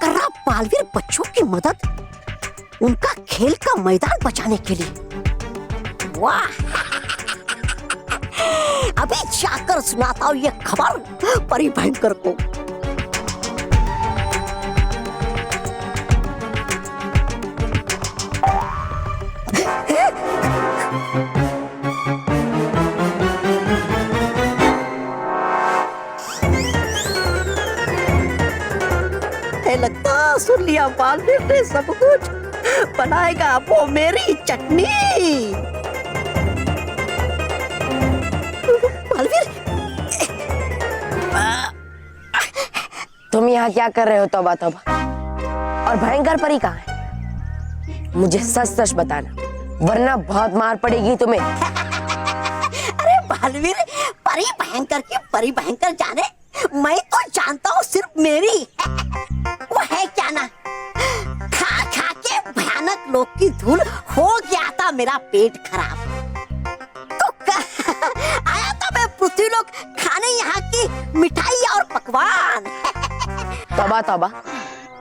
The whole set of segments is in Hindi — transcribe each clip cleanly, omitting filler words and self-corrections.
कर रहा बालवीर बच्चों की मदद, उनका खेल का मैदान बचाने के लिए। वाह! अभी जाकर सुनाता हूँ ये खबर परी भयंकर को। लगता सुन लिया बालवीर ने सब कुछ, बनाएगा वो मेरी चटनी। बालवीर, तुम यहाँ क्या कर रहे हो तौबा तौबा? और भयंकर परी कहाँ है? मुझे सच सच बताना, वरना बहुत मार पड़ेगी तुम्हें। अरे बालवीर, परी भयंकर की परी भयंकर जाने, मैं तो जानता हूँ सिर्फ मेरी। वो है क्या ना, खा खा के भयानक लोग की धूल हो गया था मेरा पेट खराब, तो आया था मैं पृथ्वी लोग खाने यहाँ की मिठाई और पकवान। तौबा तौबा,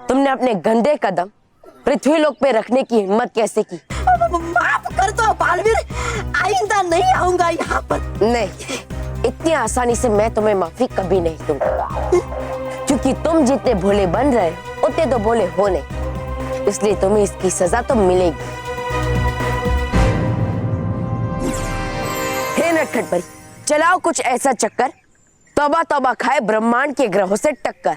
तुमने अपने गंदे कदम पृथ्वी लोक पे रखने की हिम्मत कैसे की? माफ कर दो बालवीर, आइंदा नहीं आऊंगा यहाँ पर। नहीं, इतनी आसानी से मैं तुम्हें माफी कभी नहीं दूंगा, क्योंकि तुम जितने भोले बन रहे हो उतने तो भोले हो नहीं, इसलिए तुम्हें इसकी सजा तो मिलेगी। हे नटखट परी, चलाओ कुछ ऐसा चक्कर, तौबा तौबा खाए ब्रह्मांड के ग्रहों से टक्कर।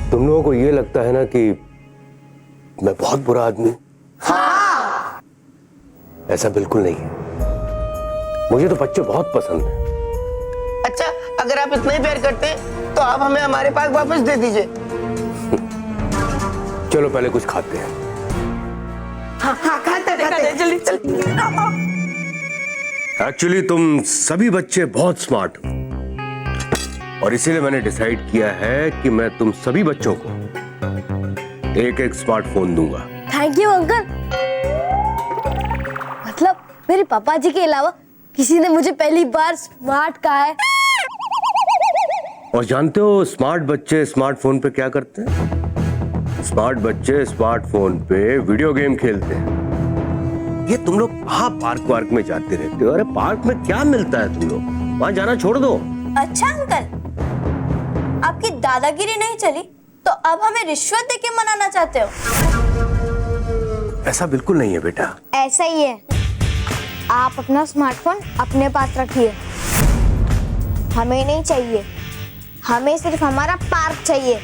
तुम लोगों को ये लगता है ना कि मैं बहुत बुरा आदमी? हाँ। ऐसा बिल्कुल नहीं है, मुझे तो बच्चे बहुत पसंद हैं। अच्छा, अगर आप इतना ही प्यार करते हैं तो आप हमें हमारे पास वापस दे दीजिए। चलो पहले कुछ खाते हैं। हाँ, खाते जल्दी जल्दी। एक्चुअली तुम सभी बच्चे बहुत स्मार्ट हो, और इसीलिए मैंने डिसाइड किया है कि मैं तुम सभी बच्चों को एक एक स्मार्टफोन दूंगा। Thank you uncle. मतलब मेरे पापा जी के अलावा किसी ने मुझे पहली बार स्मार्ट कहा है। और जानते हो स्मार्ट बच्चे स्मार्टफोन पे क्या करते हैं? स्मार्ट बच्चे स्मार्टफोन पे वीडियो गेम खेलते हैं। ये तुम लोग वहाँ पार्क में जाते रहते हो। अरे पार्क में क्या मिलता है, तुम लोग वहाँ जाना छोड़ दो। अच्छा अंकल, आपकी दादागिरी नहीं चली तो अब हमें रिश्वत देके मनाना चाहते हो? ऐसा बिल्कुल नहीं है बेटा। ऐसा ही है। आप अपना स्मार्टफोन अपने पास रखिए, हमें नहीं चाहिए, हमें सिर्फ हमारा पार्क चाहिए।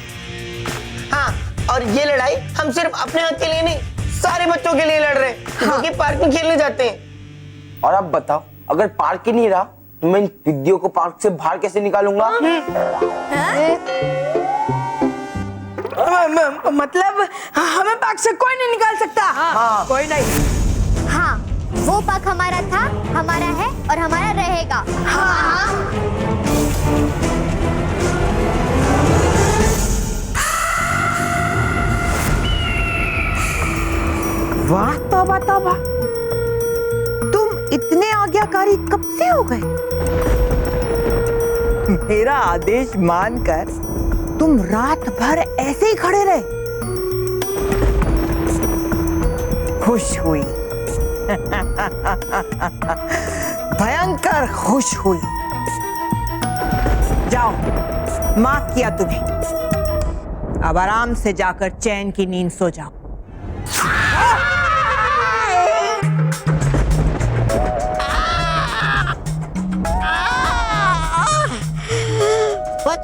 हाँ, और ये लड़ाई हम सिर्फ अपने हक के लिए नहीं, सारे बच्चों के लिए लड़ रहे हैं, जो कि पार्क में खेलने जाते हैं। और अब बताओ, अगर पार्क ही नहीं रहा तो मैं इन विद्यो को पार्क से बाहर कैसे निकालूंगा? मतलब हमें पार्क से कोई नहीं निकाल सकता। हाँ, कोई नहीं। हाँ, वो पार्क हमारा था, हमारा है और हमारा रहेगा। हाँ। वाह तौबा तौबा, तुम इतने आज्ञाकारी कब से हो गए? मेरा आदेश मानकर तुम रात भर ऐसे ही खड़े रहे। खुश हुई भयंकर खुश हुई। जाओ, माफ किया तुम्हें, अब आराम से जाकर चैन की नींद सो जाओ।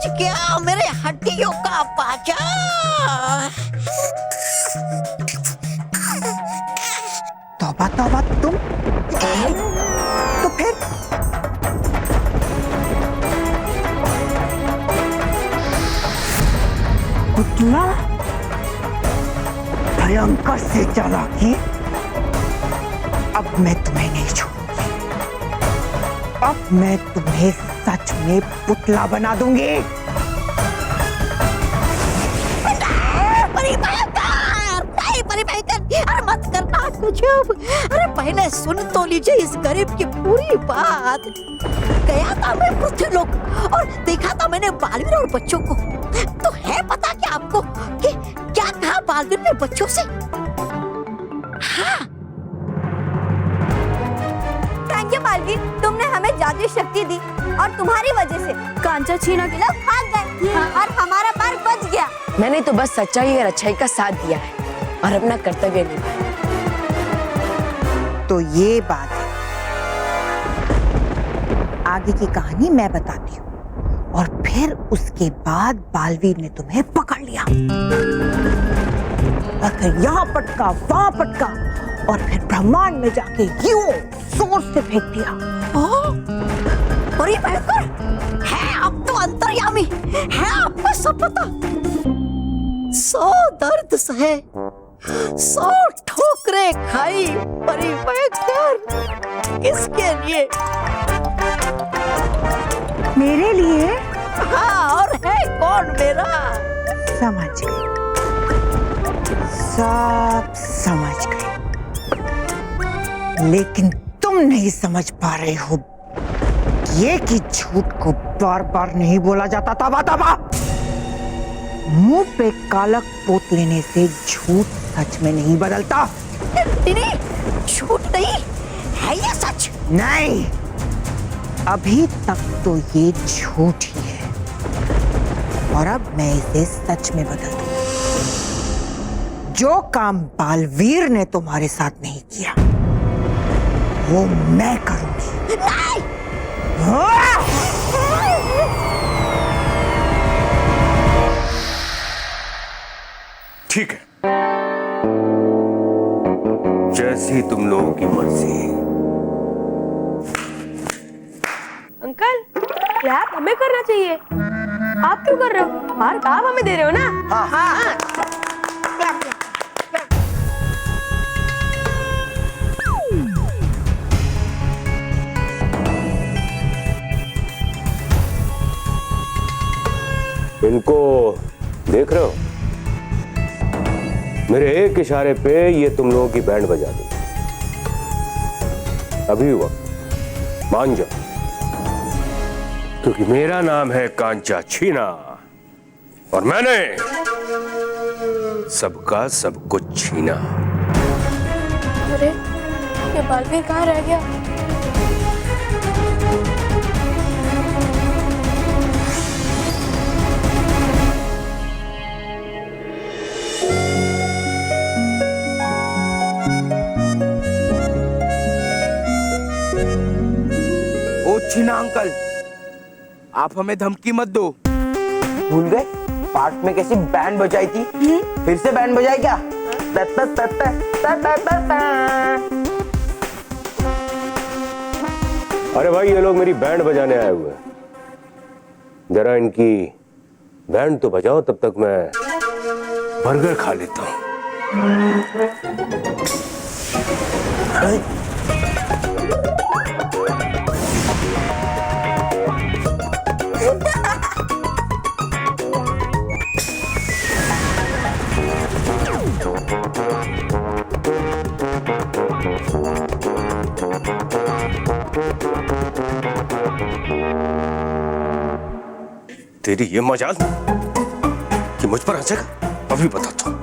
बच गया मेरे हड्डियों का बाजा। तौबा तौबा, तुम तो फिर पुतला भयंकर से चालाकी, अब मैं तुम्हें नहीं छोड़ूंगी। अब मैं तुम्हें सच में पुतला बना दूंगी। परी भयंकर, नहीं परी भयंकर, अरे मत करना कुछ। अरे पहले सुन तो लीजिए इस गरीब की पूरी बात। गया था मैं पृथ्वीलोक और देखा था मैंने बालवीर और बच्चों को। तो है पता क्या आपको कि क्या कहा बालवीर ने बच्चों से? हाँ, थैंक यू बालवीर, तुमने हमें जादुई शक्ति दी और तुम्हारी वजह से कांचा छीना के लोग भाग गए और हमारा पार्क बच गया। मैंने तो बस सच्चाई और अच्छाई का साथ दिया है और अपना कर्तव्य निभाया। तो ये बात है। आगे की कहानी मैं बताती हूँ और फिर उसके बाद बालवीर ने तुम्हें पकड़ लिया और फिर यहाँ पटका वहां पटका और फिर ब्रह्मांड में जाके यूं जोर से फेंक दिया। परी भयंकर है, अब तो अंतर्यामी है, आपको सब पता। 100 दर्द सहे, 100 ठोकरें खाई परी भयंकर, किसके लिए? मेरे लिए? हाँ, और है कौन मेरा? समझ गई, सब समझ गई, लेकिन तुम नहीं समझ पा रहे हो ये कि झूठ को बार बार नहीं बोला जाता। तबा तबा, मुंह पे कालक पोत लेने से झूठ सच में नहीं बदलता। नहीं, झूठ नहीं है ये सच। नहीं, अभी तक तो ये झूठ ही है और अब मैं इसे सच में बदल दूंगा। जो काम बालवीर ने तुम्हारे साथ नहीं किया वो मैं करूंगी। नहीं, ठीक है, जैसी तुम लोगों की मर्जी। अंकल, क्लैप हमें करना चाहिए, आप क्यों कर रहे हो? मार्क आप हमें दे रहे हो ना? हाँ हाँ। इनको देख रहे हो? मेरे एक इशारे पे ये तुम लोगों की बैंड बजा दी। अभी हुआ, मान जाओ, क्योंकि मेरा नाम है कांचा छीना और मैंने सबका सब कुछ छीना। अरे ये बालवीर कहाँ रह गया? ओ छीना अंकल, आप हमें धमकी मत दो। भूल गए पार्क में कैसी बैंड बजाई थी? फिर से बैंड बजाए क्या? अरे भाई, ये लोग मेरी बैंड बजाने आए हुए हैं, जरा इनकी बैंड तो बजाओ, तब तक मैं बर्गर खा लेता हूं। तेरी ये मजाल कि मुझ पर हंसेगा, अभी बताता हूं।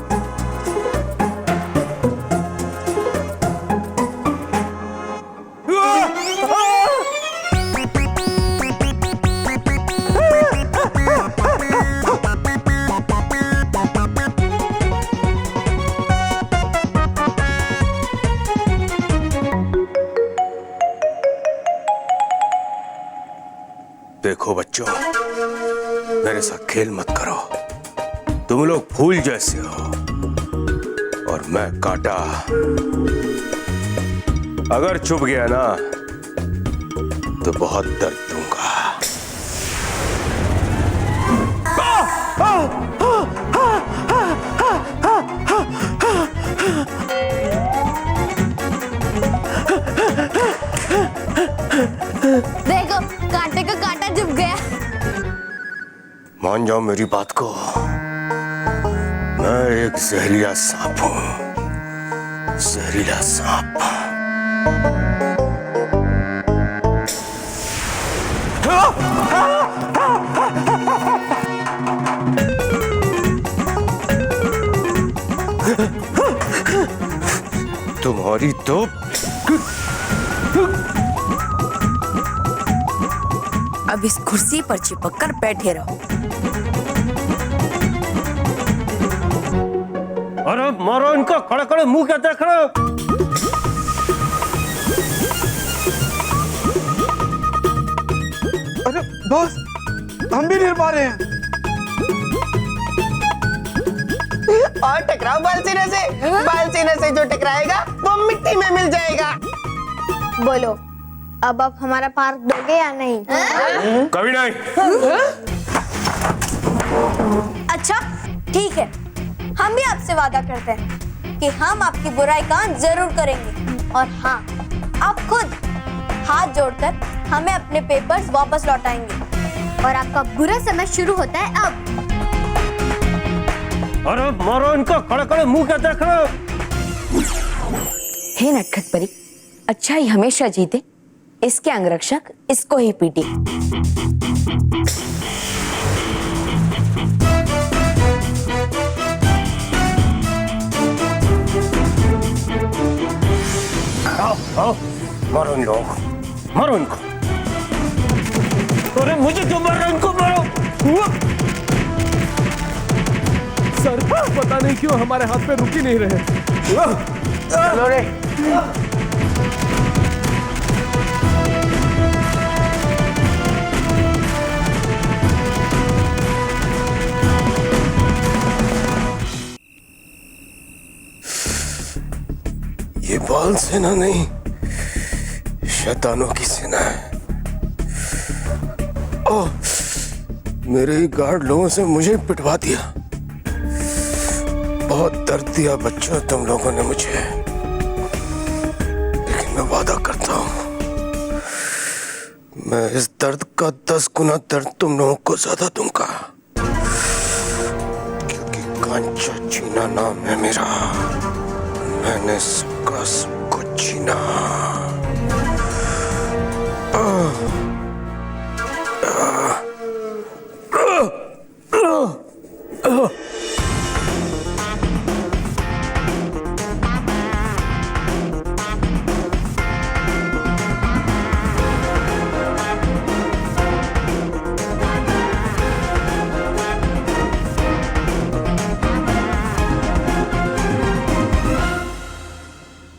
देखो बच्चों, मेरे मेरे साथ खेल मत करो। तुम लोग फूल जैसे हो और मैं कांटा। अगर चुभ गया ना तो बहुत दर्द दूंगा। देखो कांटे का कांटा चुभ गया। मान जाओ मेरी बात को, मैं एक जहरीला सांप हूं। जहरीला सांप। तुम्हारी तो अब इस कुर्सी पर चिपक कर बैठे रहो। अरे मारो इनको, खड़े खड़े मुंह क्या देख रहे हो? अरे बॉस, हम भी निर्भर हैं। और टकराओ बालसीने से। बालसीने से जो टकराएगा वो मिट्टी में मिल जाएगा। बोलो अब आप हमारा पार्क दोगे या नहीं? कभी नहीं। अच्छा ठीक है, हम भी आपसे वादा करते हैं कि हम आपकी बुराई का अंत जरूर करेंगे। और हाँ, आप खुद हाथ जोड़कर हमें अपने पेपर्स वापस लौटाएंगे। और आपका बुरा समय शुरू होता है अब। अरे मारो इनको, खड़े खड़े मुंह क्या देख रहे हो? हे नटखट परी, अच्छाई हमेशा जीते। इसके अंगरक्षक इसको ही पीटे। आओ, मारो इन लोगों को, मारो इनको। अरे मुझे क्यों मार रहे हो? इनको मारो। सर पता नहीं क्यों हमारे हाथ पे रुक ही नहीं रहे। चलो रे। ये बाल सेना नहीं, शैतानों की सेना है। ओह, मेरे ही गार्ड लोगों से मुझे पिटवा दिया। बहुत दर्द दिया बच्चों तुम लोगों ने मुझे, लेकिन मैं वादा करता हूं मैं इस दर्द का 10 गुना दर्द तुम लोगों को ज्यादा दूंगा, क्योंकि कांचा छीना नाम है मेरा। मैंने सबका सब कुछ छीना।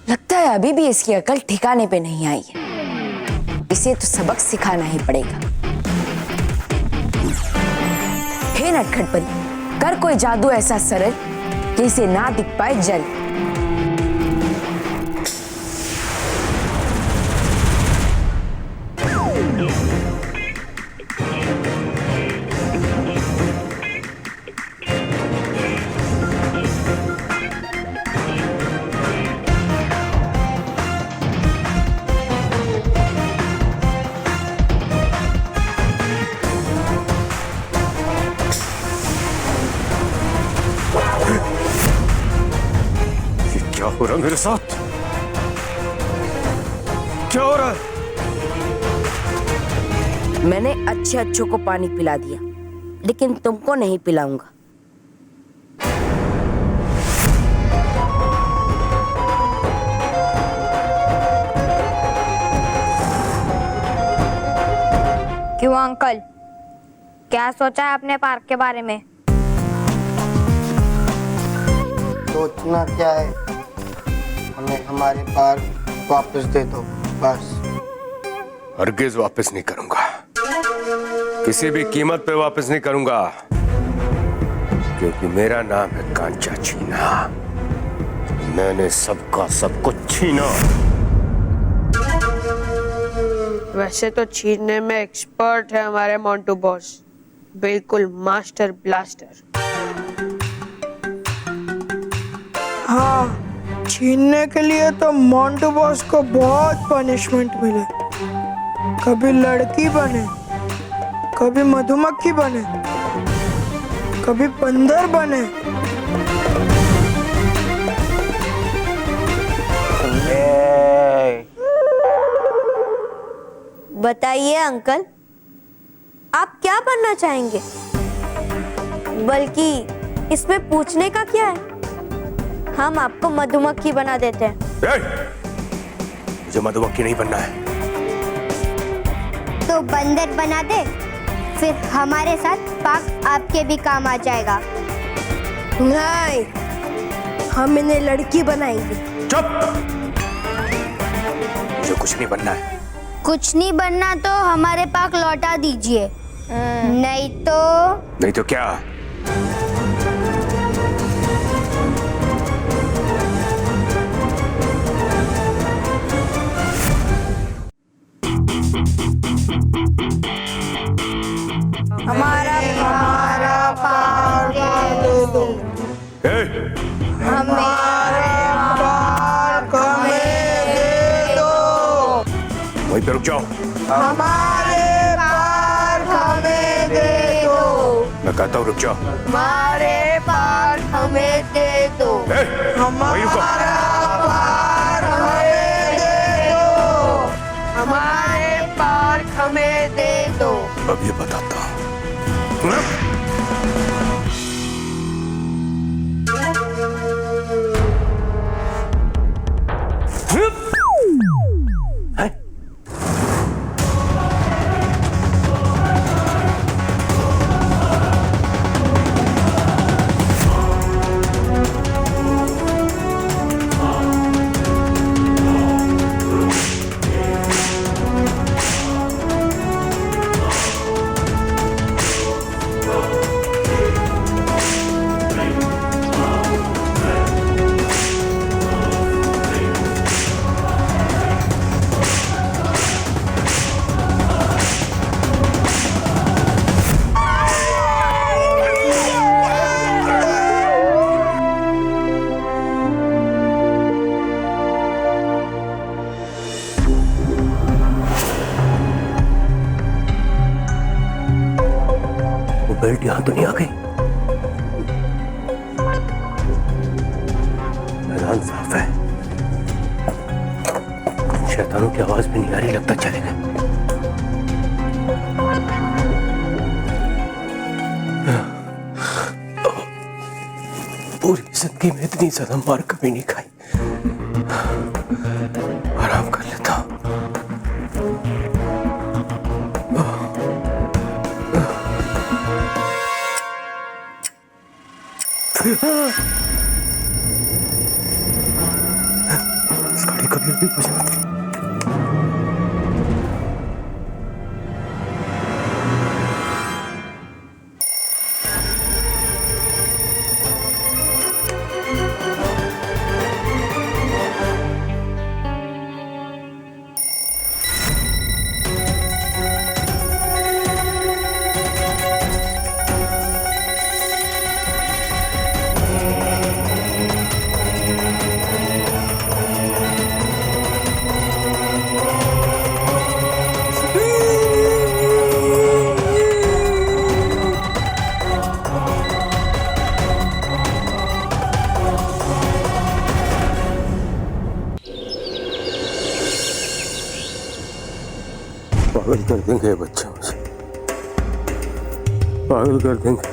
लगता है अभी भी इसकी अकल ठिकाने पे नहीं आई है। इसे तो सबक सिखाना ही पड़ेगा। हे नटखट परी, कर कोई जादू ऐसा सरल कि इसे ना दिख पाए जल। क्या हो रहा है मेरे साथ? क्या हो रहा है? मैंने अच्छे अच्छों को पानी पिला दिया, लेकिन तुमको नहीं पिलाऊंगा। क्यों अंकल, क्या सोचा है अपने पार्क के बारे में? सोचना क्या है, हमें हमारे पार्क वापस दे दो बस। हरगिज वापस नहीं करूंगा, किसी भी कीमत पे वापस नहीं करूंगा, क्योंकि मेरा नाम है कांचा छीना। मैंने सबका सब कुछ छीना। वैसे तो छीनने में एक्सपर्ट है हमारे मोंटू बॉस, बिल्कुल मास्टर ब्लास्टर। हाँ, छीनने के लिए तो मोंटू बॉस को बहुत पनिशमेंट मिले। कभी लड़की बने, कभी मधुमक्खी बने, कभी बंदर बने। बताइए अंकल, आप क्या बनना चाहेंगे? बल्कि इसमें पूछने का क्या है, हम आपको मधुमक्खी बना देते हैं। मुझे मधुमक्खी नहीं बनना है। तो बंदर बना दे, फिर हमारे साथ पाक आपके भी काम आ जाएगा। नहीं, हम इन्हें लड़की बनाएंगे। चुप! मुझे कुछ नहीं बनना है। कुछ नहीं बनना तो हमारे पाक लौटा दीजिए, नहीं तो क्या? हमारा पाक दे दो। वहीं पे रुक जाओ। हमारे पार्क हमें दे दो। मैं कहता हूँ रुक जाओ। हमारे पार्क हमें दे दो। वहीं रुको। पार्क हमें दे दो। हमारे पार्क हमें दे दो। अब ये बताता हूँ। बेल्ट यहां तो नहीं आ गई। मैदान साफ है, शैतानों की आवाज भी नहीं आ रही, लगता चले गए। पूरी जिंदगी में इतनी ज्यादा मार कभी नहीं खाई। आराम कर लेता हूं। इस गाड़ी कभी भी बजाती। पागल कर देंगे बच्चे, मुझे पागल कर देंगे।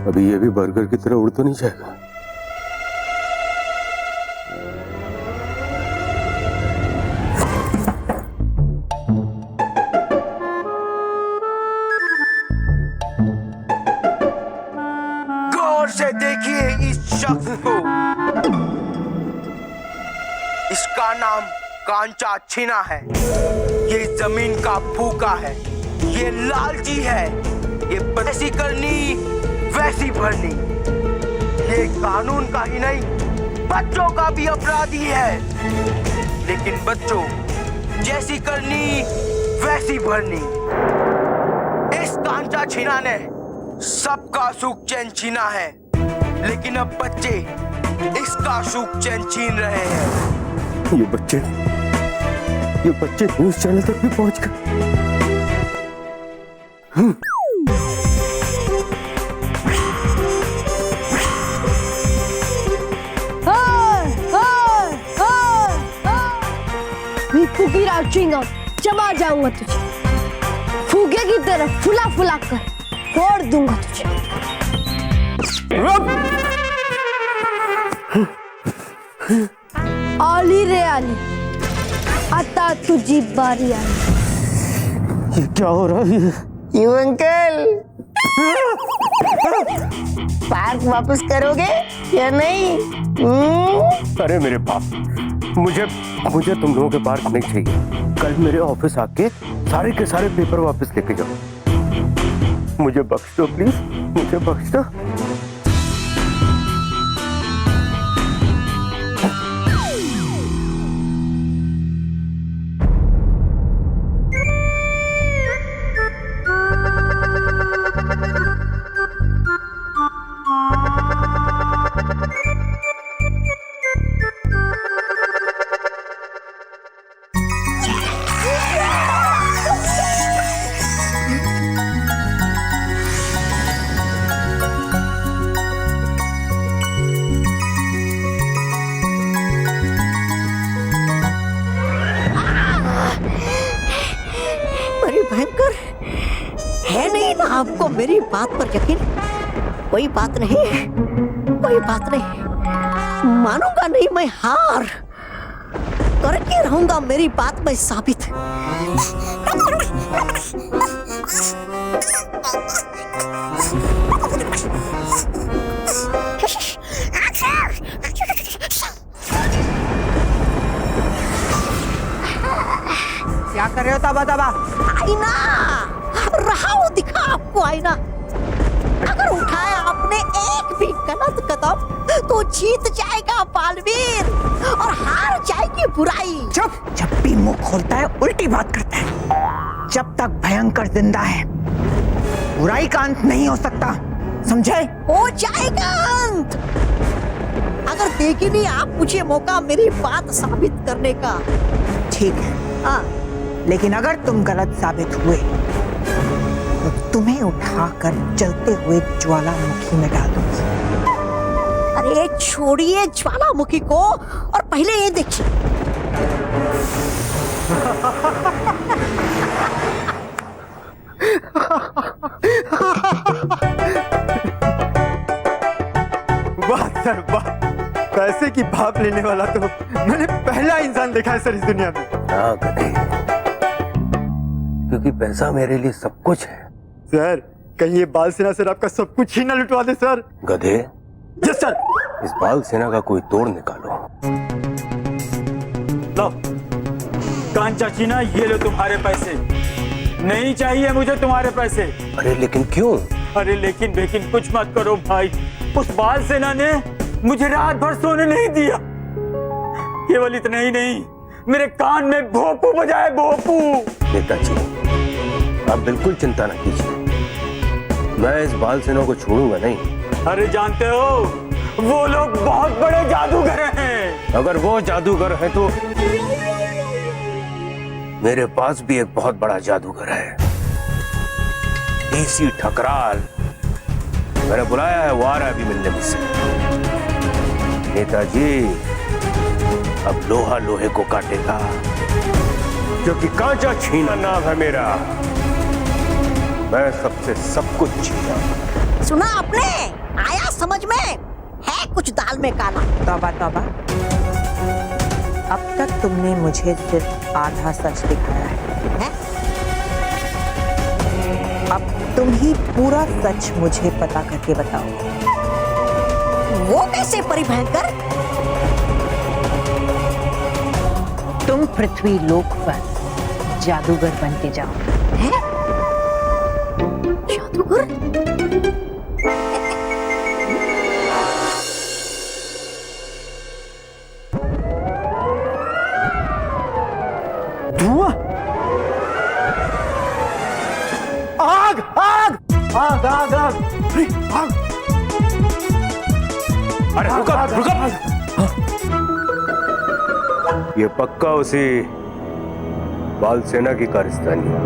अभी ये भी बर्गर की तरह उड़ तो नहीं जाएगा। गौर से देखिए इस शख्स को। कांचा छीना है, ये जमीन का भूखा है, ये लालची है, ये वैसी करनी वैसी भरनी, ये कानून का ही नहीं बच्चों का भी अपराधी है। लेकिन बच्चों जैसी करनी वैसी भरनी, इस कांचा छीना ने सबका सुख चैन छीना है, लेकिन अब बच्चे इसका सुख चैन छीन रहे हैं। ये बच्चे न्यूज चैनल तक भी पहुंच गए। मैं फूकी च्युइंगम चबा जाऊंगा तुझे, फूके की तरह फुला फुला कर फोड़ दूंगा तुझे। आली रे आली, आता तुझी बारी आली। ये क्या हो रहा है? यू अंकल, पार्क वापस करोगे या नहीं? अरे मेरे बाप, मुझे तुम लोगों के पार्क नहीं चाहिए। कल मेरे ऑफिस आके सारे के सारे पेपर वापस लेके जाओ। मुझे बख्श दो प्लीज, मुझे बख्श दो। भयंकर है नहीं ना आपको मेरी बात पर यकीन? कोई बात नहीं, कोई बात नहीं, मानूंगा नहीं मैं हार, करके रहूंगा मेरी बात में साबित। क्या कर रहे हो ताबा ताबा? आईना रहा हूं, दिखा आपको आईना। अगर उठाया आपने एक भी गलत कदम तो जीत जाएगा बालवीर और हार जाएगी बुराई। चुप, जब भी मुंह खोलता है उल्टी बात करता है। जब तक भयंकर जिंदा है बुराई का अंत नहीं हो सकता, समझे? हो जाएगा अंत, अगर देगी नहीं आप मुझे मौका मेरी बात साबित करने का। ठीक है, हाँ, लेकिन अगर तुम गलत साबित हुए तो तुम्हें उठाकर जलते हुए ज्वालामुखी में डाल दूंगी। अरे छोड़िए ज्वालामुखी को और पहले ये देखिए। वाह सर वाह, पैसे की भाप लेने वाला तो मैंने पहला इंसान देखा है सर इस दुनिया में। हाँ गधे, क्योंकि पैसा मेरे लिए सब कुछ है। सर कहीं ये बाल सेना सर आपका सब कुछ ही ना लुटवा दे सर। गधे, यस सर। इस बाल सेना का कोई तोड़ निकालो। लो कांचा चीना, ये लो तुम्हारे पैसे। नहीं चाहिए मुझे तुम्हारे पैसे। अरे लेकिन क्यों? अरे लेकिन बेकिन कुछ मत करो भाई, उस बाल सेना ने मुझे रात भर सोने नहीं दिया। केवल इतना ही नहीं, मेरे कान में भोपू बजाए, भोपू। नेताजी, आप बिल्कुल चिंता न कीजिए, मैं इस बाल सेना को छोड़ूंगा नहीं। अरे जानते हो, वो लोग बहुत बड़े जादूगर हैं। अगर वो जादूगर है तो मेरे पास भी एक बहुत बड़ा जादूगर है, देसी ठकराल। मैंने बुलाया है, वो आ रहा है अभी मिलने मुझसे। नेताजी, अब लोहा लोहे को काटेगा, क्योंकि कांचा छीना नाम है मेरा। मैं सबसे सब कुछ छीना। सुना आपने? आया समझ में? है कुछ दाल में काला। तौबा तौबा, अब तक तुमने मुझे सिर्फ आधा सच दिखाया है? अब तुम ही पूरा सच मुझे पता करके बताओ। वो कैसे परिभयंकर? तुम पृथ्वी लोक पर जादूगर बन के जाओ। जादूगर? धुआं, आग आग आग आग आग, अरे आग, अरे रुको रुको, ये पक्का उसी बाल सेना की कारस्तानी है।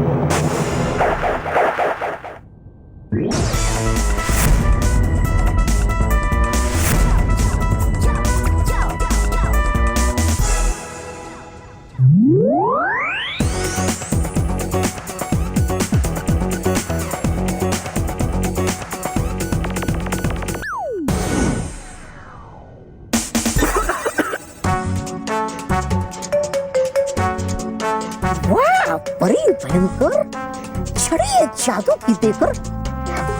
बड़ी भयंकर छड़ी जादू की देकर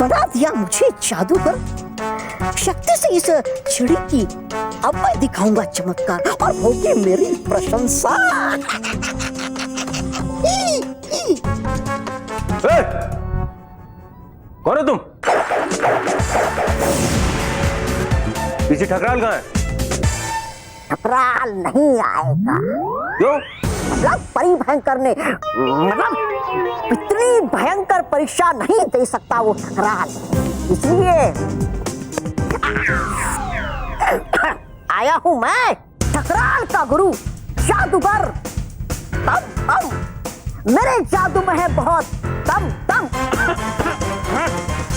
बना दिया मुझे जादूगर। शक्ति से इस छड़ी की अब मैं दिखाऊंगा चमत्कार और होगी मेरी प्रशंसा। कौन हो तुम? पीछे ठकराल कहाँ है? ठकराल नहीं आएगा। क्यों? मतलब परी भयंकर ने, मतलब इतनी भयंकर परीक्षा नहीं दे सकता वो ठकराल, इसलिए आया हूं मैं, ठकराल का गुरु जादूगर। तम मेरे जादू में है बहुत तम तम।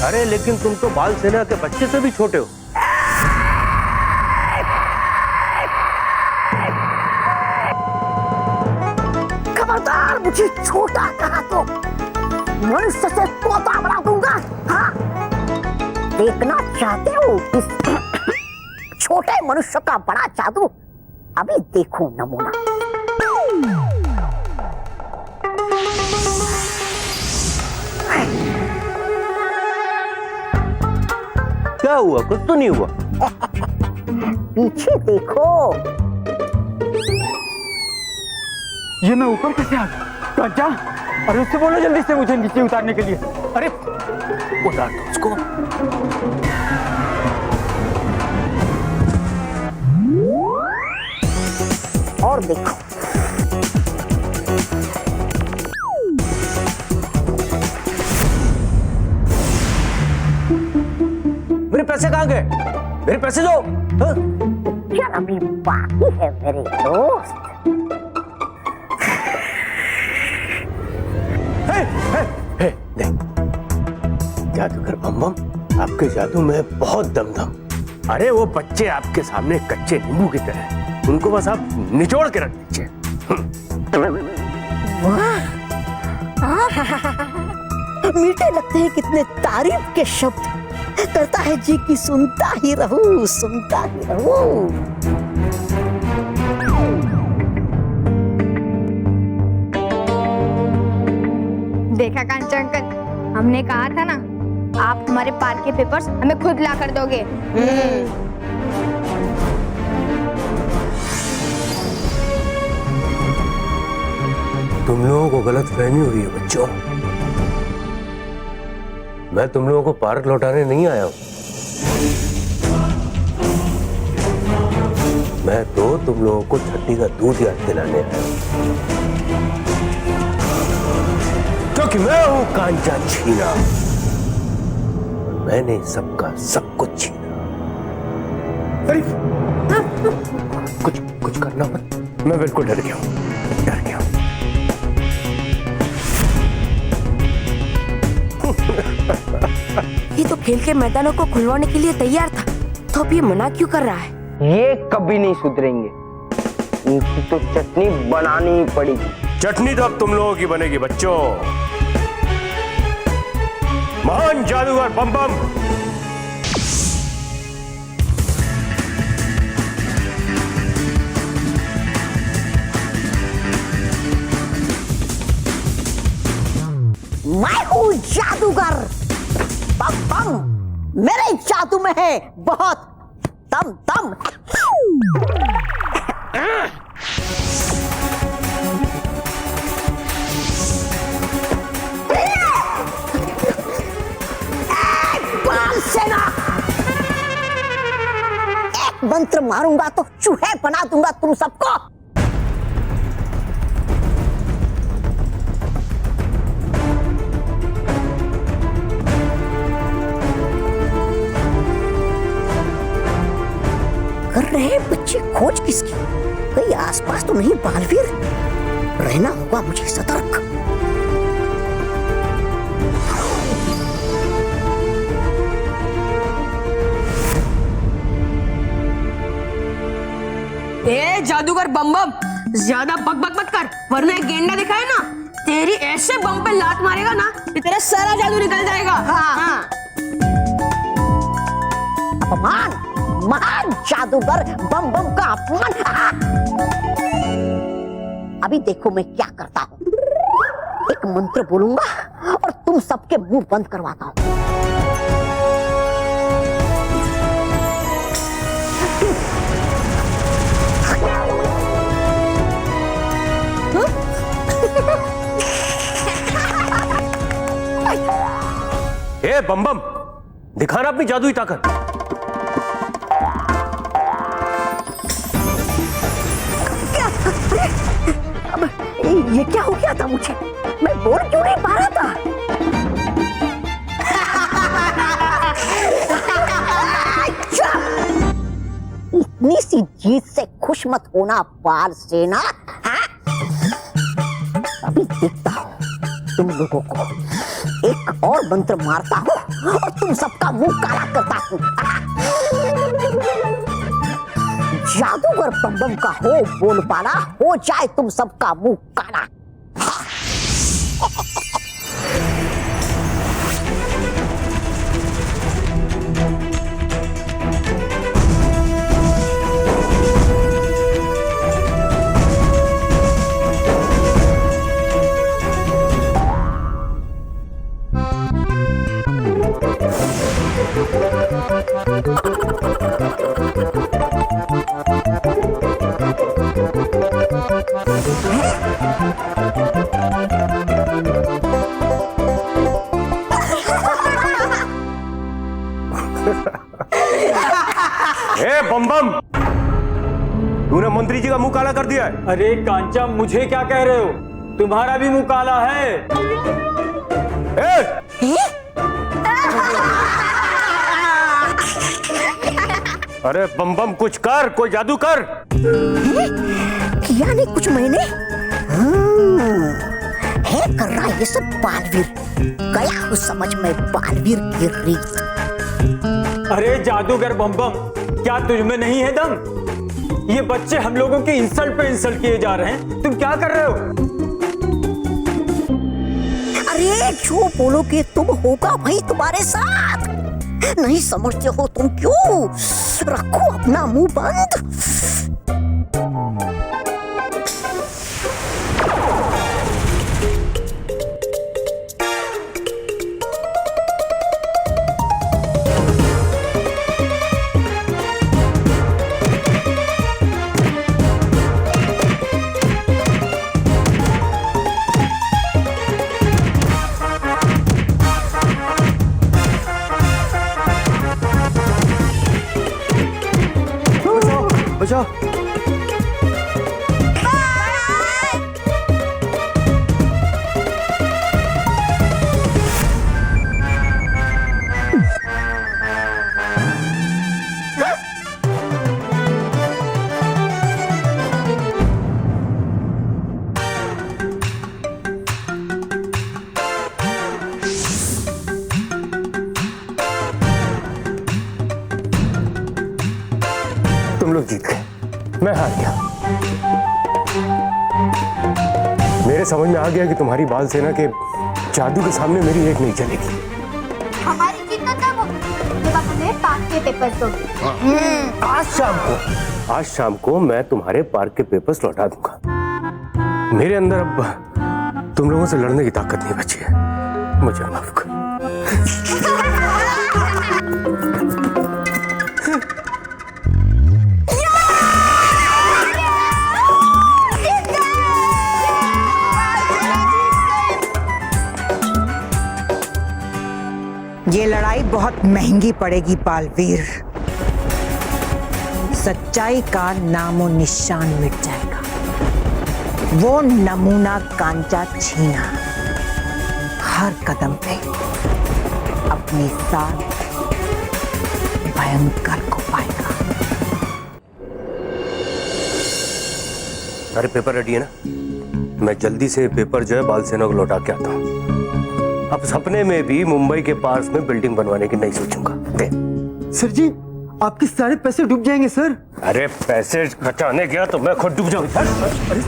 अरे लेकिन तुम तो बाल सेना के बच्चे से भी छोटे हो। खबरदार मुझे छोटा कहा तो मनुष्य से तोता बना दूंगा। हाँ, देखना चाहते हो इस छोटे मनुष्य का बड़ा जादू? अभी देखो नमूना। क्या हुआ? कुछ तो नहीं हुआ। पीछे देखो। ये मैं ऊपर कैसे आ गया? कांचा, अरे उससे बोलो जल्दी से मुझे नीचे उतारने के लिए। अरे उतार दो उसको। और देखो, मेरे पैसे कहाँ गए? मेरे पैसे दो। हाँ? क्या अभी बाकी है मेरे दोस्त? नहीं, जादूगर बम बम, आपके जादू में बहुत दमदम। अरे वो बच्चे आपके सामने कच्चे नींबू की तरह, उनको बस आप निचोड़ के रख दीजिए। मीठे लगते हैं कितने तारीफ के शब्द। करता है जी कि सुनता ही रहूं, सुनता ही रहूं। देखा कांचा अंकल, हमने कहा था ना, आप हमारे पार्क के पेपर्स हमें खुद ला कर दोगे। तुम लोगों को गलत फहमी हुई है बच्चों। मैं तुम लोगों को पार्क लौटाने नहीं आया हूं। मैं तो तुम लोगों को छठी का दूध याद दिलाने आया हूं, क्योंकि मैं हूं कांचा छीना। मैंने सबका सब कुछ छीना। अरे कुछ करना मत, मैं बिल्कुल डर गया हूं, डर गया हूं। ये तो खेल के मैदानों को खुलवाने के लिए तैयार था, तो अब ये मना क्यों कर रहा है? ये कभी नहीं सुधरेंगे, इनकी तो चटनी बनानी ही पड़ेगी। चटनी तो अब तुम लोगों की बनेगी बच्चों। महान जादूगर बम बम, मैं हूँ जादूगर बम बम। मेरे जादू में है बहुत दम दम। मंत्र मारूंगा तो चूहे बना दूंगा तुम सबको। कर रहे हैं बच्चे खोज किसकी? कहीं आसपास तो नहीं बालवीर? रहना होगा मुझे सतर्क। ए जादूगर बम बम, ज्यादा बक बक मत कर, वरना एक गेंडा दिखाए ना, तेरी ऐसे बम पे लात मारेगा ना कि तेरा सारा जादू निकल जाएगा। हाँ। अपमान, महान जादूगर बम बम का अपमान। अभी देखो मैं क्या करता हूँ। एक मंत्र बोलूंगा और तुम सबके मुंह बंद करवाता हूँ। ए बम बम, दिखाना अपनी जादुई ताकत। अब ये क्या हो गया था मुझे? मैं बोल क्यों नहीं पा रहा था? इतनी सी जीत से खुश मत होना बाल सेना। हाँ? अभी देखता हूँ तुम लोगों को। एक और मंत्र मारता हूँ और तुम सबका मुंह काला करता हूँ। जादूगर बम बम का हो बोलबाला, हो जाए तुम सबका मुंह काला। ए बम बम, तूने मंत्री जी का मुंह काला कर दिया है। अरे कांचा, मुझे क्या कह रहे हो? तुम्हारा भी मुंह काला है। अरे बम बम, कुछ कर, कोई जादू कर। किया नहीं कुछ मैंने? है कर रहा ये सब बालवीर। गया हूँ समझ में बालवीर की रीत। अरे जादूगर बम बम, क्या तुझमें नहीं है दम? ये बच्चे हम लोगों के इंसल्ट पे इंसल्ट किए जा रहे हैं, तुम क्या कर रहे हो? अरे जो बोलोगे तुम होगा भाई तुम्हारे साथ। नहीं समझते हो तुम क्यों? रखो अपना मुंह बंद। बचाओ। तुम लोग जीत गए, मैं हार गया। मेरे समझ में आ गया कि तुम्हारी बाल सेना के जादू के सामने मेरी एक नहीं चलेगी। हमारी जीत तो तब होगी जब अपने पार्क के पेपर दोगे। आज शाम को मैं तुम्हारे पार्क के पेपर्स लौटा दूंगा। मेरे अंदर अब तुम लोगों से लड़ने की ताकत नहीं बची है। मुझे माफ करो। ये लड़ाई बहुत महंगी पड़ेगी बालवीर। सच्चाई का नामो निशान मिट जाएगा। वो नमूना कांचा छीना हर कदम पे अपने साथ भयंकर को पाएगा। अरे पेपर रेडी है ना? मैं जल्दी से पेपर जो है बाल सेना को लौटा के आता हूँ। अब सपने में भी मुंबई के पास में बिल्डिंग बनवाने की नहीं सोचूंगा। दे। सर जी, आपके सारे पैसे डूब जाएंगे सर। अरे पैसे बचाने गया तो मैं खुद डूब जाऊंगा। अरे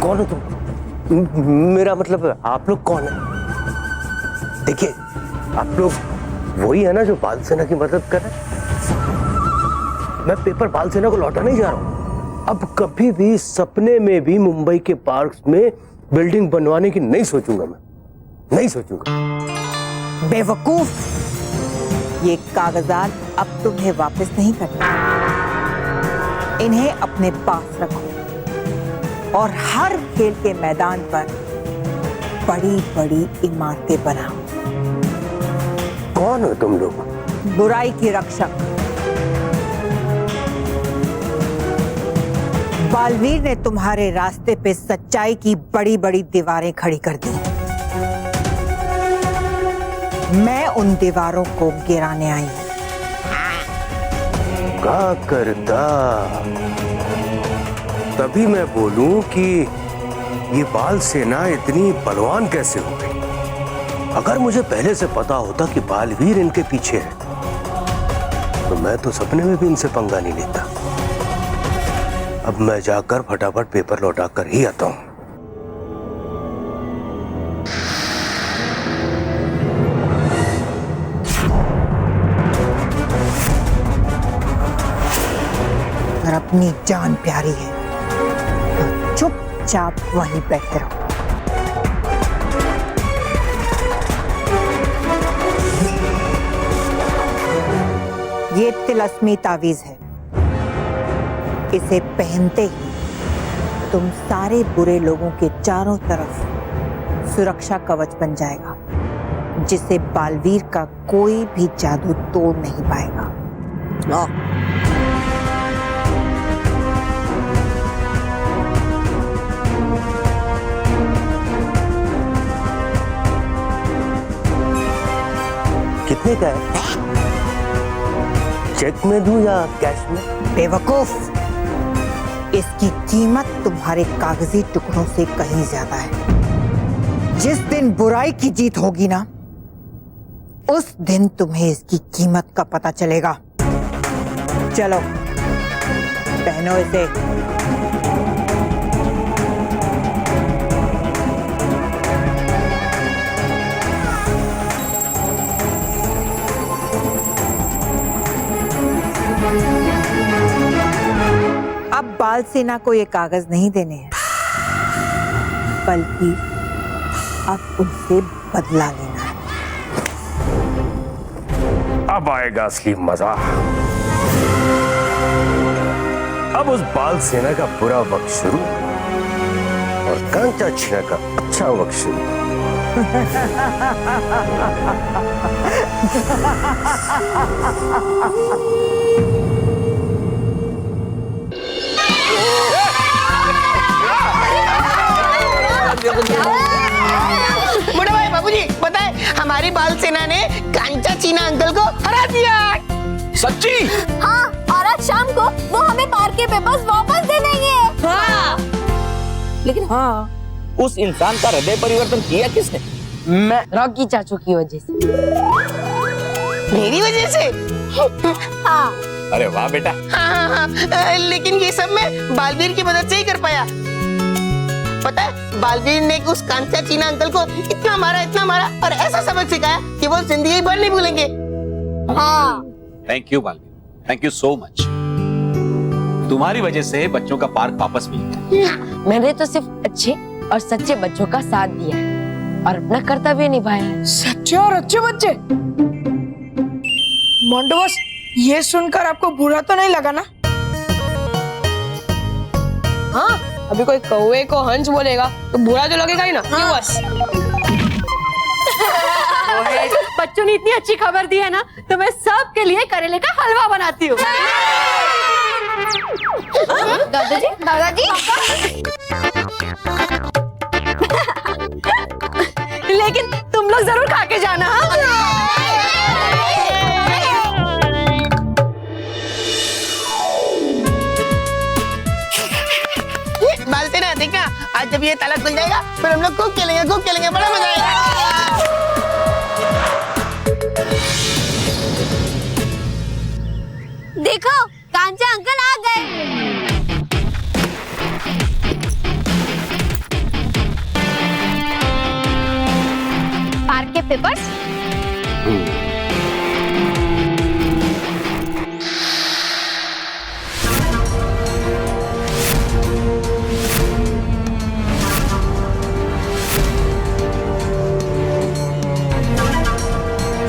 कौन हो तुम? मेरा मतलब आप लोग कौन है? देखिए, आप लोग वही है ना जो बाल सेना की मदद कर रहे हैं। मैं पेपर बाल सेना को लौटा नहीं जा रहा हूं। अब कभी भी सपने में भी मुंबई के पार्क्स में बिल्डिंग बनवाने की नहीं सोचूंगा। मैं नहीं सोचूंगा। बेवकूफ, ये कागजात अब तुम्हें वापस नहीं करना। इन्हें अपने पास रखो और हर खेल के मैदान पर बड़ी बड़ी इमारतें बनाओ। कौन हो तुम लोग? बुराई की रक्षक। बालवीर ने तुम्हारे रास्ते पे सच्चाई की बड़ी बड़ी दीवारें खड़ी कर दी। मैं उन दीवारों को गिराने आई हूं। क्या करता? तभी मैं बोलूं कि ये बाल सेना इतनी बलवान कैसे हो गई। अगर मुझे पहले से पता होता कि बालवीर इनके पीछे है तो मैं तो सपने में भी इनसे पंगा नहीं लेता। अब मैं जाकर फटाफट पेपर लौटा कर ही आता हूं। और अपनी जान प्यारी है तो चुपचाप वहीं बैठे रहो। ये तिलस्मी तावीज है। इसे पहनते ही तुम सारे बुरे लोगों के चारों तरफ सुरक्षा कवच बन जाएगा, जिसे बालवीर का कोई भी जादू तोड़ नहीं पाएगा। लो। कितने का है? चेक में दूं या कैश में? बेवकूफ, इसकी कीमत तुम्हारे कागजी टुकड़ों से कहीं ज्यादा है। जिस दिन बुराई की जीत होगी ना, उस दिन तुम्हें इसकी कीमत का पता चलेगा। चलो, पहनो इसे। अब बाल सेना को ये कागज नहीं देने हैं, बल्कि अब उनसे बदला लेना है। अब आएगा असली मजा। अब उस बाल सेना का बुरा वक्त शुरू और कांचा छीना का अच्छा वक्त शुरू। बड़े भाई बाबूजी, बताए हमारी बाल सेना ने कांचा चीना अंकल को हरा दिया। सच्ची? हाँ, और आज शाम को वो हमें पार्क के पेपर्स वापस दे देंगे। हाँ। लेकिन हाँ, उस इंसान का हृदय परिवर्तन किया किसने? मैं रॉकी चाचू की वजह से। मेरी वजह से? हाँ। अरे वाह बेटा। हाँ, लेकिन ये सब मैं बालवीर की मदद से ही कर पाया। पता है, बालवीर ने उस कांचा चीना अंकल को इतना मारा और ऐसा सबक सिखाया कि वो जिंदगी भर नहीं भूलेंगे। हाँ। Thank you Baalveer, thank you so much. तुम्हारी वजह से बच्चों का पार्क वापस मिल गया। मैंने तो सिर्फ अच्छे और सच्चे बच्चों का साथ दिया है और अपना कर्तव्य निभाया है। सच्चे और अच्छे बच्चे? मोंटू बॉस, ये सुनकर आपको बुरा तो नहीं लगा ना? हाँ, अभी कोई कौवे को हंस बोलेगा तो बुरा तो लगेगा ही ना। क्यों बस? बच्चों ने इतनी अच्छी खबर दी है ना, तो मैं सबके लिए करेले का हलवा बनाती हूँ। दादाजी दादाजी लेकिन तुम लोग जरूर खा के जाना। बालते ना, देखना आज जब ये ताला खुल जाएगा फिर हम लोग खूब खेलेंगे, बड़ा मजा आएगा। देखो कांचा अंकल आ गए। पार्क के पेपर्स।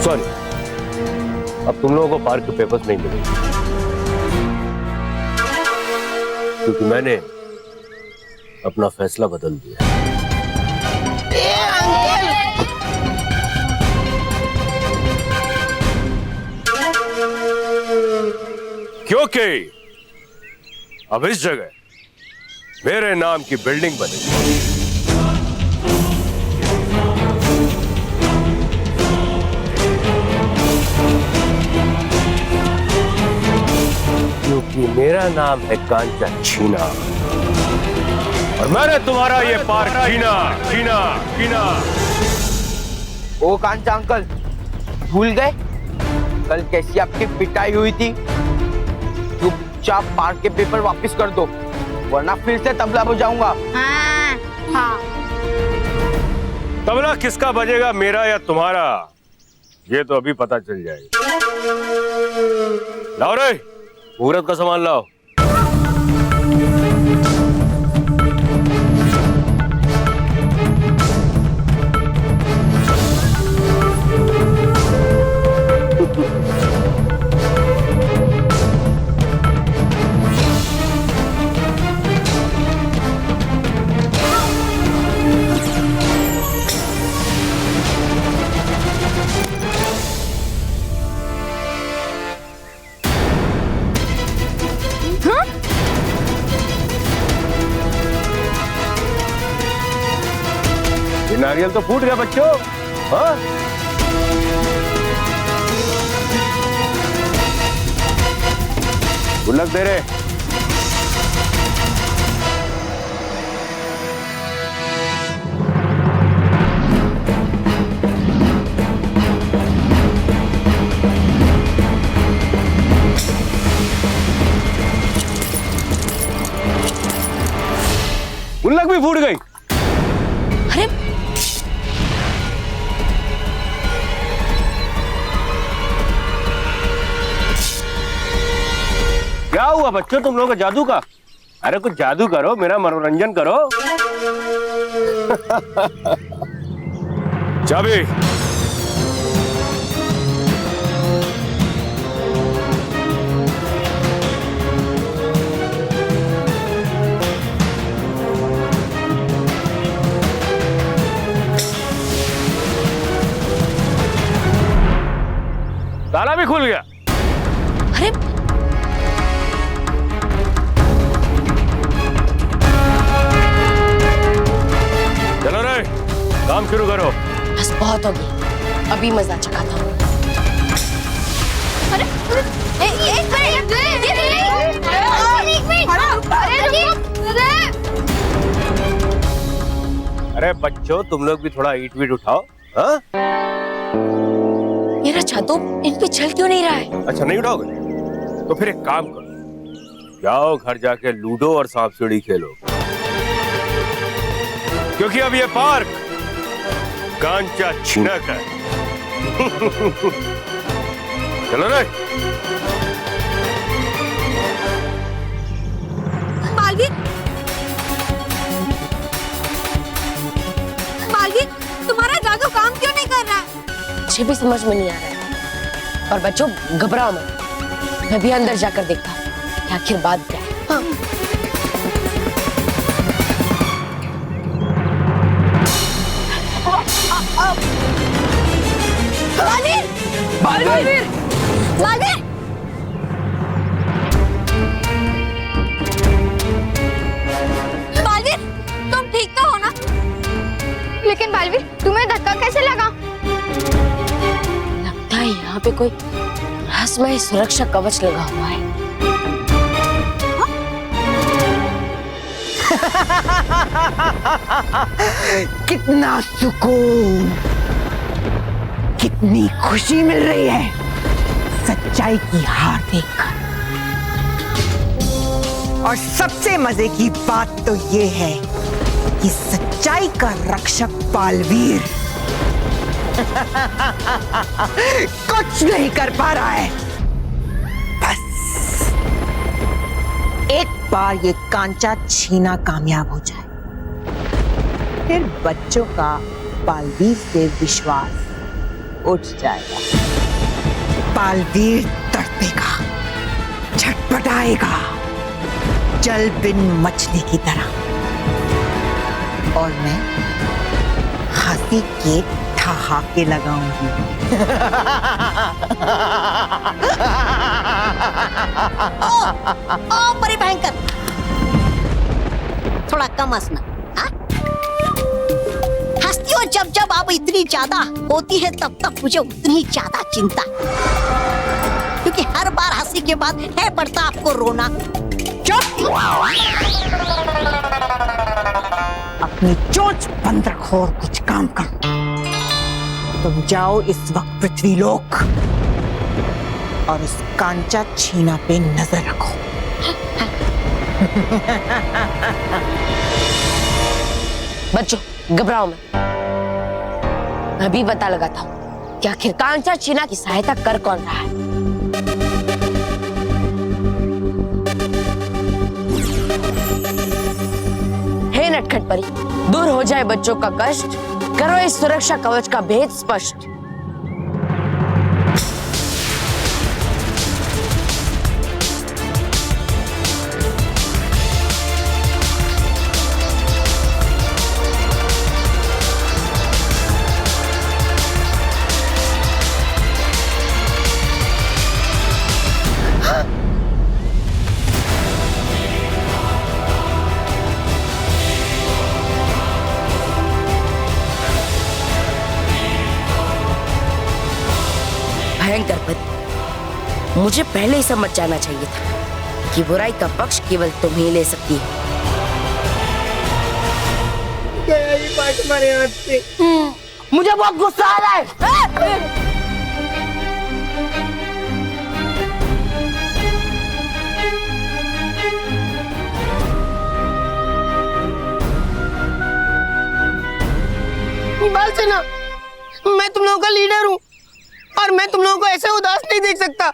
सॉरी, अब तुम लोगों को पार्क के पेपर्स नहीं मिलेंगे, क्योंकि मैंने अपना फैसला बदल दिया। क्योंकि अब इस जगह मेरे नाम की बिल्डिंग बनेगी। क्योंकि मेरा नाम है कांचा छीना और मैंने तुम्हारा ये पार्क छीना। ओ कांचा अंकल, भूल गए कल कैसी आपकी पिटाई हुई थी? चुपचाप पार्क के पेपर वापस कर दो, वरना फिर से तबला बजाऊंगा। हाँ। तबला किसका बजेगा, मेरा या तुम्हारा, ये तो अभी पता चल जाएगा। लाओ रे, मुहूर्त का सामान लाओ। नारियल तो फूट गया बच्चों। हाँ? गुल्लक दे रहे। गुल्लक भी फूट गई। अरे क्या हुआ बच्चों तुम लोगों का जादू का? अरे कुछ जादू करो, मेरा मनोरंजन करो। चाबी। ताला भी खुल गया। अरे चलो रे, काम शुरू करो। बस बहुत हो गई, अभी मजा चखा था। अरे एक मिनट, अरे बच्चों तुम लोग भी थोड़ा ईट वीट उठाओ। हाँ? मेरा जादू इन पे चल क्यों नहीं रहा है? अच्छा नहीं उठाओगे तो फिर एक काम करो, जाओ घर जाके लूडो और सांप सीढ़ी खेलो, क्योंकि अब ये पार्क कांचा छीना का है। चलो रे। मालवीन, मालवीन, तुम्हारा जादू काम क्यों नहीं कर रहा है? मुझे भी समझ में नहीं आ रहा है। और बच्चों घबराओ मत, मैं भी अंदर जाकर देखता हूँ कि आखिर बात क्या है। हाँ। बालवीर बालवीर बालवीर तुम ठीक तो हो ना? लेकिन बालवीर तुम्हें धक्का कैसे लगा? लगता है यहाँ पे कोई रहस्यमय सुरक्षा कवच लगा हुआ है। कितना सुकून, कितनी खुशी मिल रही है सच्चाई की हार देखकर। और सबसे मजे की बात तो ये है कि सच्चाई का रक्षक बालवीर कुछ नहीं कर पा रहा है। बस एक बार ये कांचा छीना कामयाब हो जाए, फिर बच्चों का बालवीर से विश्वास उठ जाएगा। बालवीर तड़पेगा, छटपटाएगा, जल बिन मछली की तरह, और मैं हंसी के ठहाके लगाऊंगी। ओ परी भयंकर, थोड़ा कम हंसना। हंसती हो जब जब आप इतनी ज्यादा होती है तब तब मुझे उतनी ज्यादा चिंता, क्योंकि हर बार हंसी के बाद है पड़ता आपको रोना। चुप! अपनी चोंच बंद रखो और कुछ काम करो। तुम जाओ इस वक्त पृथ्वीलोक और उस कांचा छीना पे नजर रखो। बच्चों घबराओ मत, मैं अभी पता लगाता हूँ कि आखिर कांचा छीना की सहायता कर कौन रहा है। हे नटखट परी, दूर हो जाए बच्चों का कष्ट, करो इस सुरक्षा कवच का भेद स्पष्ट। भयंकर परी, मुझे पहले ही समझ जाना चाहिए था कि बुराई का पक्ष केवल तुम ही ले सकती है। मुझे बहुत गुस्सा आ रहा है। बाल सेना, मैं तुम लोगों का लीडर हूँ और मैं तुम लोगों को ऐसे उदास नहीं देख सकता।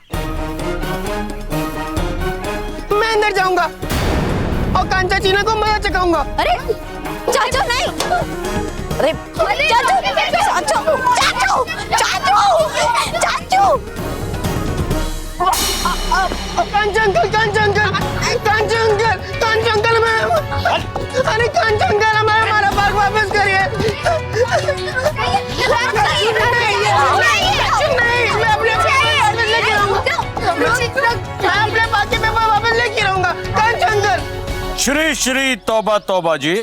मैं अंदर जाऊंगा और कांचा चीना को मजा चखाऊंगा। अरे चाचू नहीं, अरे चाचू चाचू चाचू चाचू चाचू कांचा अंकल, कांचा अंकल, कांचा अंकल, कांचा अंकल, मैं अरे कांचा अंकल, हमारा पार्क वापस करिए। मैं अपने लेके रहूंगा, मैं अपने बाकी में वापस लेके रहूंगा। कांचा अंकल। श्री श्री तौबा तौबा जी।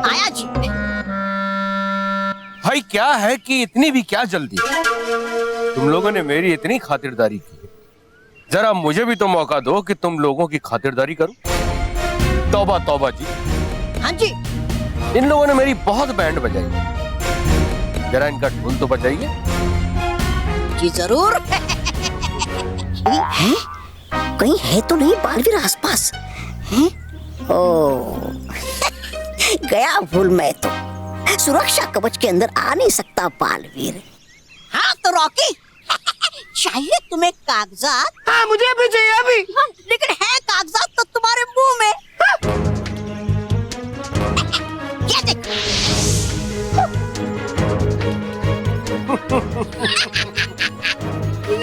आया जी। भाई क्या है कि इतनी भी क्या जल्दी, तुम लोगों ने मेरी इतनी खातिरदारी की, जरा मुझे भी तो मौका दो कि तुम लोगों की खातिरदारी करूं। तौबा तौबा जी। हाँ जी। इन लोगों ने मेरी बहुत बैंड बजाई, जरा इनका ढोल तो बजाइए। जी जरूर। है? कहीं है तो नहीं बालवीर आसपास? हैं? ओ गया भूल मैं तो, सुरक्षा कवच के अंदर आ नहीं सकता बालवीर। हाँ तो रॉकी, चाहिए तुम्हें कागजात? हाँ मुझे भी चाहिए अभी। हाँ, लेकिन है कागजात तो तुम्हारे मुंह में। ये देख।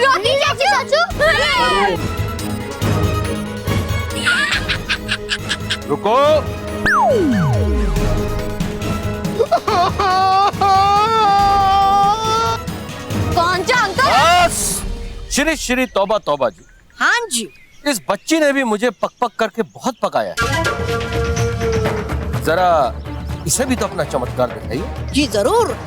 रॉकी चाचू रुको। कौन सा अंकल? बस श्री श्री तौबा तौबा जी। हाँ जी। इस बच्ची ने भी मुझे पक पक करके बहुत पकाया है। जरा इसे भी तो अपना चमत्कार दिखाइए। जी जरूर।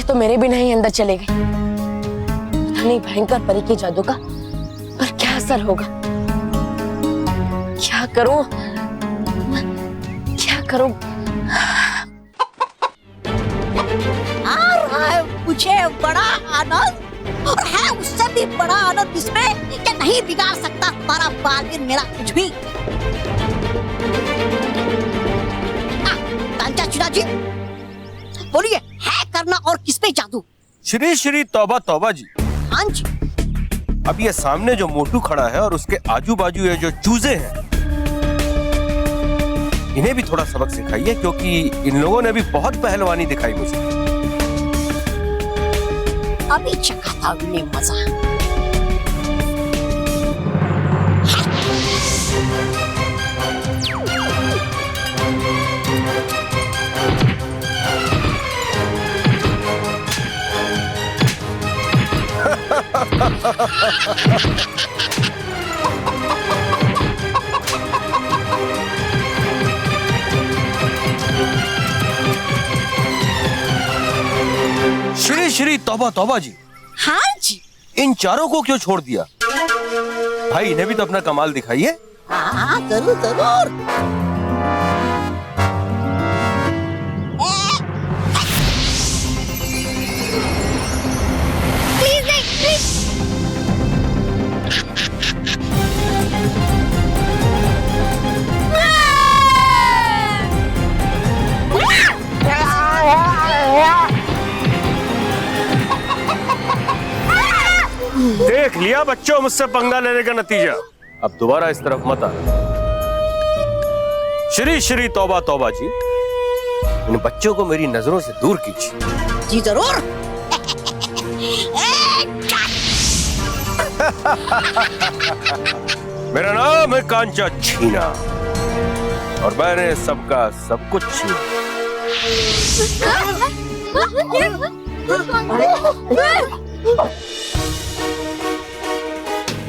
तो मेरे भी नहीं अंदर चले गए। पता नहीं भयंकर परी के जादू का पर क्या असर होगा। क्या करूं, क्या करूं? आ रहा है मुझे बड़ा आनंद, और है उससे भी बड़ा आनंद इसमें कि नहीं बिगाड़ सकता तुम्हारा बालवीर मेरा कुछ भी। कांचा चुरा जी बोलिए, है करना और किसमें जादू? श्री श्री तौबा तौबा जी। हाँ जी। अब ये सामने जो मोटू खड़ा है और उसके आजू बाजू ये जो चूजे हैं, इन्हें भी थोड़ा सबक सिखाइए, क्योंकि इन लोगों ने भी बहुत पहलवानी दिखाई मुझे। अभी चखा था उन्हें मजा। श्री श्री तौबा तौबा जी। हाँ जी। इन चारों को क्यों छोड़ दिया? भाई इन्हें भी तो अपना कमाल दिखाइए। हाँ जरूर जरूर। प्लीज नहीं, प्लीज। देख लिया बच्चों, मुझसे पंगा लेने का नतीजा। अब दोबारा इस तरफ मत आना। श्री श्री तौबा तौबा जी, इन बच्चों को मेरी नजरों से दूर कीजिए। जी जरूर। मेरा नाम है कांचा छीना और मैंने सबका सब कुछ छीना।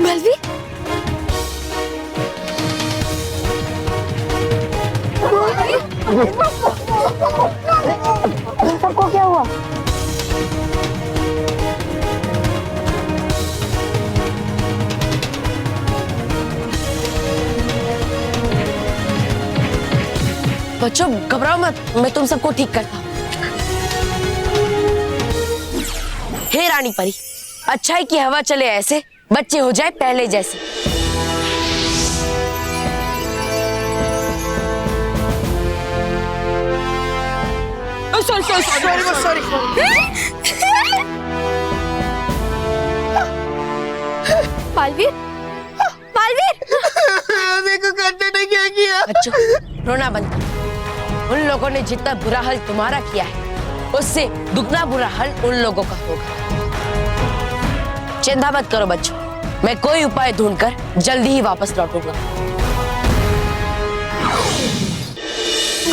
बलवीर, सबको क्या हुआ? बच्चों घबराओ मत, मैं तुम सबको ठीक करता हूँ। हे रानी परी, अच्छाई की हवा चले ऐसे, बच्चे हो जाए पहले जैसे। सॉरी। बालवीर, बालवीर। देखो कांचा ने क्या किया। बच्चों रोना बंद करो। उन लोगों ने जितना बुरा हाल तुम्हारा किया है, उससे दुगना बुरा हाल उन लोगों का होगा। चिंता मत करो बच्चों, मैं कोई उपाय ढूंढकर जल्दी ही वापस लौटूंगा।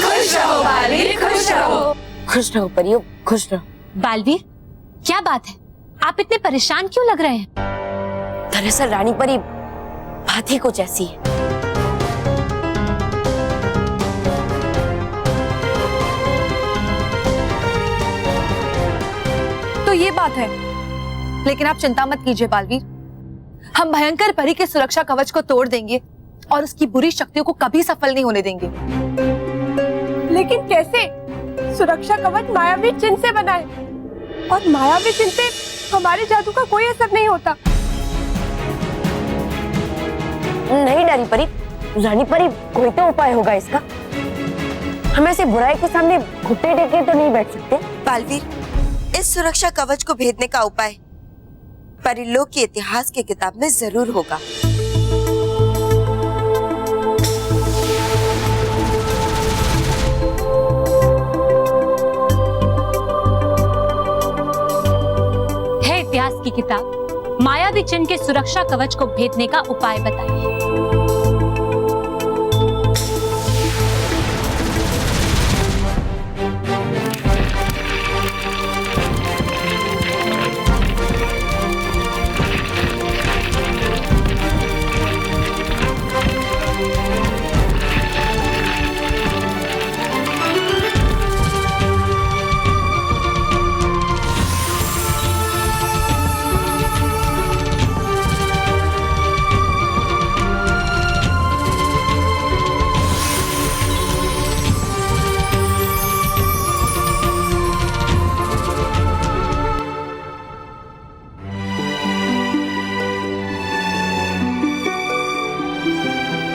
खुश रहो बालवीर, खुश रहो। खुश रहो परियों, खुश रहो। बालवीर, क्या बात है? आप इतने परेशान क्यों लग रहे हैं? दरअसल रानी परी बात ही कुछ ऐसी है। तो ये बात है, लेकिन आप चिंता मत कीजिए बालवीर, हम भयंकर परी के सुरक्षा कवच को तोड़ देंगे और उसकी बुरी शक्तियों को कभी सफल नहीं होने देंगे। लेकिन कैसे? सुरक्षा कवच मायावी चिन्ह से बना है और मायावी चिन्ह से हमारे जादू का कोई असर नहीं होता। नहीं डरी परी, रानी परी कोई तो उपाय होगा इसका। हम ऐसे बुराई के सामने घुटने टेके तो नहीं बैठ सकते। बालवीर, इस सुरक्षा कवच को भेदने का उपाय परिलोक के इतिहास की किताब में जरूर होगा। है इतिहास की किताब, मायावी चिन्ह के सुरक्षा कवच को भेदने का उपाय बताइए।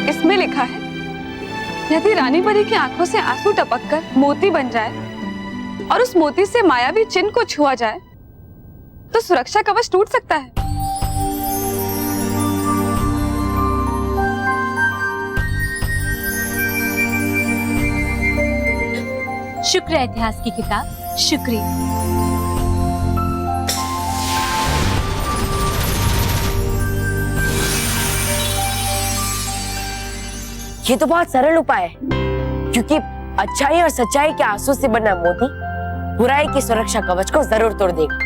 इसमें लिखा है, यदि रानी परी की आंखों से आंसू टपककर मोती बन जाए और उस मोती से मायावी चिन्ह को छुआ जाए तो सुरक्षा कवच टूट सकता है। शुक्र है इतिहास की किताब, शुक्रिया। ये तो बहुत सरल उपाय है, क्योंकि अच्छाई और सच्चाई के आंसू से बना मोती बुराई की सुरक्षा कवच को जरूर तोड़ देगा।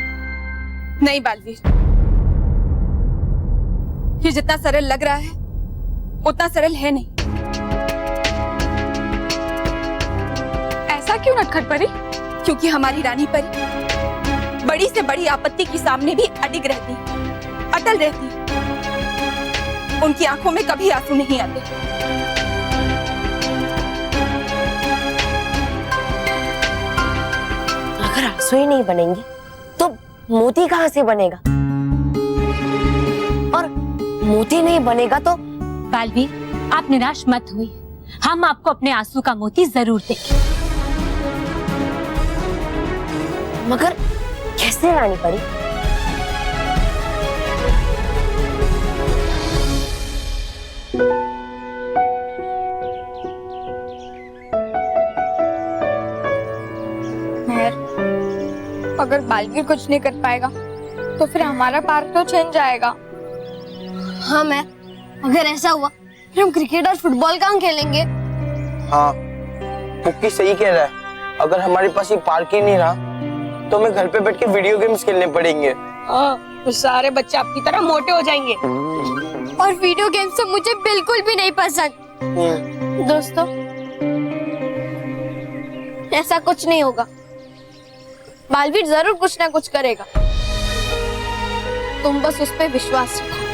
नहीं बालवीर, ये जितना सरल लग रहा है उतना सरल है नहीं। ऐसा क्यों नटखट परी? क्योंकि हमारी रानी परी बड़ी से बड़ी आपत्ति के सामने भी अडिग रहती, अटल रहती। उनकी आंखों में कभी आंसू नहीं आते। अगर आंसू ही नहीं बनेंगे तो मोती कहां से बनेगा? और मोती नहीं बनेगा तो? बालवीर, आप निराश मत होइए, हम आपको अपने आंसू का मोती जरूर देंगे। मगर कैसे रानी परी? अगर बालवीर कुछ नहीं कर पाएगा तो फिर हमारा पार्क तो छिन जाएगा। हाँ मैं, अगर ऐसा हुआ फिर हम क्रिकेट और फुटबॉल कहाँ खेलेंगे? हाँ, पुक्की सही कह रहा है। अगर हमारे पास ये पार्क ही नहीं रहा तो हमें घर पे बैठ के वीडियो गेम्स खेलने पड़ेंगे। हाँ, तो सारे बच्चे आपकी तरह मोटे हो जाएंगे। और वीडियो गेम्स तो मुझे बिल्कुल भी नहीं पसंद। दोस्तों, ऐसा कुछ नहीं होगा, बालवीर जरूर कुछ ना कुछ करेगा। तुम बस उस पर विश्वास रखो।